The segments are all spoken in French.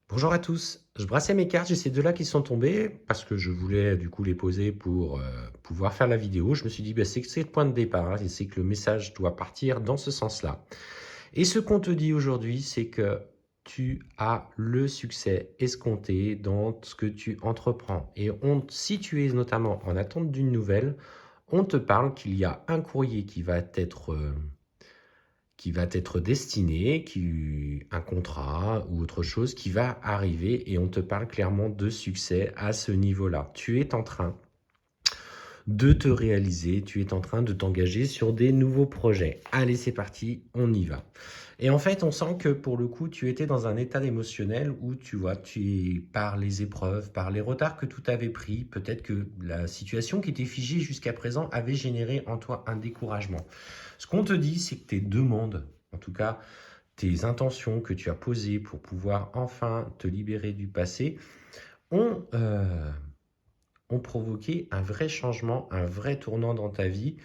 Bonjour à tous, je brassais mes cartes, j'ai ces deux-là qui sont tombées parce que je voulais du coup les poser pour pouvoir faire la vidéo. Je me suis dit, bah, c'est que c'est le point de départ, hein, et c'est que le message doit partir dans ce sens-là. Et ce qu'on te dit aujourd'hui, c'est que tu as le succès escompté dans ce que tu entreprends. Et si tu es notamment en attente d'une nouvelle, on te parle qu'il y a un courrier qui va t'être destiné, un contrat ou autre chose qui va arriver et on te parle clairement de succès à ce niveau-là. Tu es en train de te réaliser, tu es en train de t'engager sur des nouveaux projets. Allez, c'est parti, on y va. Et en fait, on sent que pour le coup, tu étais dans un état émotionnel où tu vois, par les épreuves, par les retards que tout avait pris, peut-être que la situation qui était figée jusqu'à présent avait généré en toi un découragement. Ce qu'on te dit, c'est que tes demandes, en tout cas tes intentions que tu as posées pour pouvoir enfin te libérer du passé, ont, euh, ont provoqué un vrai changement, un vrai tournant dans ta vie.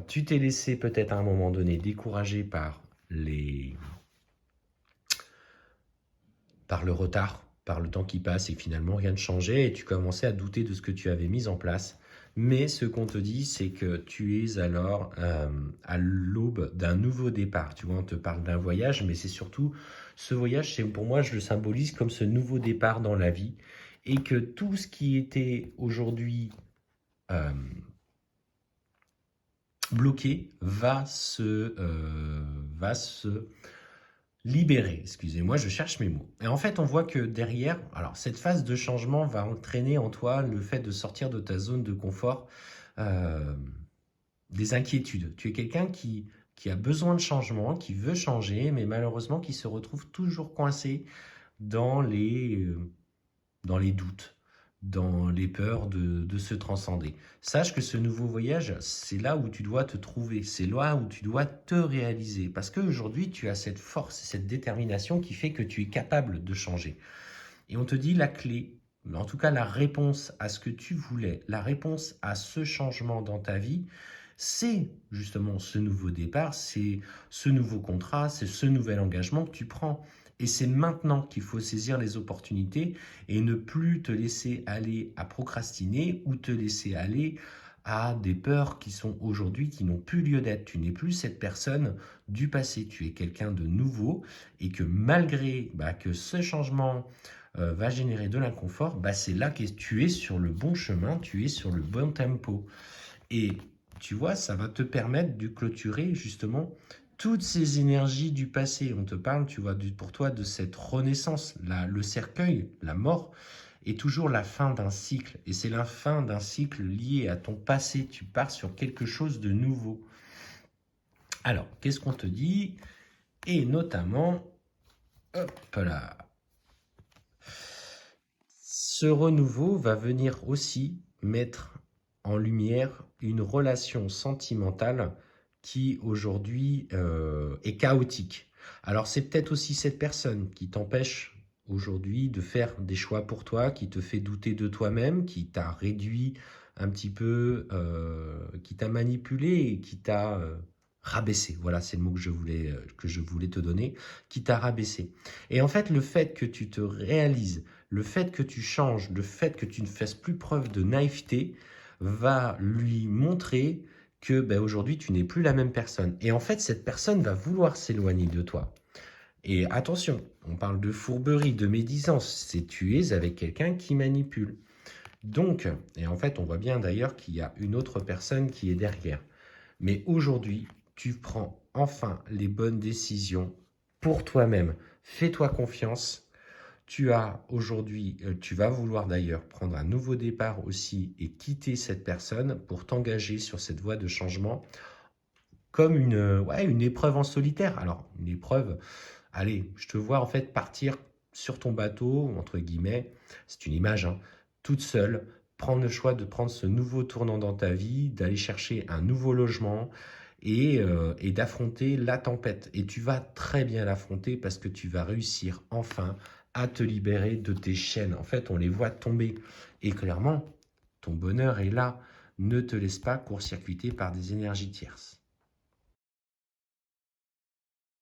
Tu t'es laissé peut-être à un moment donné décourager par le retard, par le temps qui passe et que finalement rien ne changeait et tu commençais à douter de ce que tu avais mis en place. Mais ce qu'on te dit, c'est que tu es alors à l'aube d'un nouveau départ. Tu vois, on te parle d'un voyage, mais c'est surtout ce voyage, pour moi, je le symbolise comme ce nouveau départ dans la vie et que tout ce qui était aujourd'hui euh, bloqué va se libérer. Excusez-moi, je cherche mes mots. Et en fait, on voit que derrière, alors cette phase de changement va entraîner en toi le fait de sortir de ta zone de confort, euh, des inquiétudes. Tu es quelqu'un qui a besoin de changement, qui veut changer, mais malheureusement qui se retrouve toujours coincé dans les doutes, dans les peurs de se transcender. Sache que ce nouveau voyage, c'est là où tu dois te trouver, c'est là où tu dois te réaliser. Parce qu'aujourd'hui, tu as cette force, cette détermination qui fait que tu es capable de changer. Et on te dit la clé, en tout cas la réponse à ce que tu voulais, la réponse à ce changement dans ta vie, c'est justement ce nouveau départ, c'est ce nouveau contrat, c'est ce nouvel engagement que tu prends. Et c'est maintenant qu'il faut saisir les opportunités et ne plus te laisser aller à procrastiner ou te laisser aller à des peurs qui sont aujourd'hui, qui n'ont plus lieu d'être. Tu n'es plus cette personne du passé, tu es quelqu'un de nouveau et que malgré que ce changement va générer de l'inconfort, c'est là que tu es sur le bon chemin, tu es sur le bon tempo. Et tu vois, ça va te permettre de clôturer justement toutes ces énergies du passé. On te parle, tu vois, pour toi de cette renaissance. Le cercueil, la mort, est toujours la fin d'un cycle. Et c'est la fin d'un cycle lié à ton passé. Tu pars sur quelque chose de nouveau. Alors, qu'est-ce qu'on te dit? Et notamment, hop là, ce renouveau va venir aussi mettre en lumière une relation sentimentale qui aujourd'hui est chaotique. Alors c'est peut-être aussi cette personne qui t'empêche aujourd'hui de faire des choix pour toi, qui te fait douter de toi-même, qui t'a réduit un petit peu, qui t'a manipulé et qui t'a rabaissé. Voilà, c'est le mot que je voulais te donner, qui t'a rabaissé. Et en fait, le fait que tu te réalises, le fait que tu changes, le fait que tu ne fasses plus preuve de naïveté va lui montrer que aujourd'hui tu n'es plus la même personne. Et en fait, cette personne va vouloir s'éloigner de toi. Et attention, on parle de fourberie, de médisance, c'est tu es avec quelqu'un qui manipule. Donc, et en fait, on voit bien d'ailleurs qu'il y a une autre personne qui est derrière. Mais aujourd'hui, tu prends enfin les bonnes décisions pour toi-même. Fais-toi confiance. Tu as aujourd'hui, tu vas vouloir d'ailleurs prendre un nouveau départ aussi et quitter cette personne pour t'engager sur cette voie de changement comme une épreuve en solitaire. Alors, une épreuve, allez, je te vois en fait partir sur ton bateau, entre guillemets, c'est une image, hein, toute seule, prendre le choix de prendre ce nouveau tournant dans ta vie, d'aller chercher un nouveau logement et d'affronter la tempête. Et tu vas très bien l'affronter parce que tu vas réussir enfin à te libérer de tes chaînes. En fait, on les voit tomber. Et clairement, ton bonheur est là. Ne te laisse pas court-circuiter par des énergies tierces.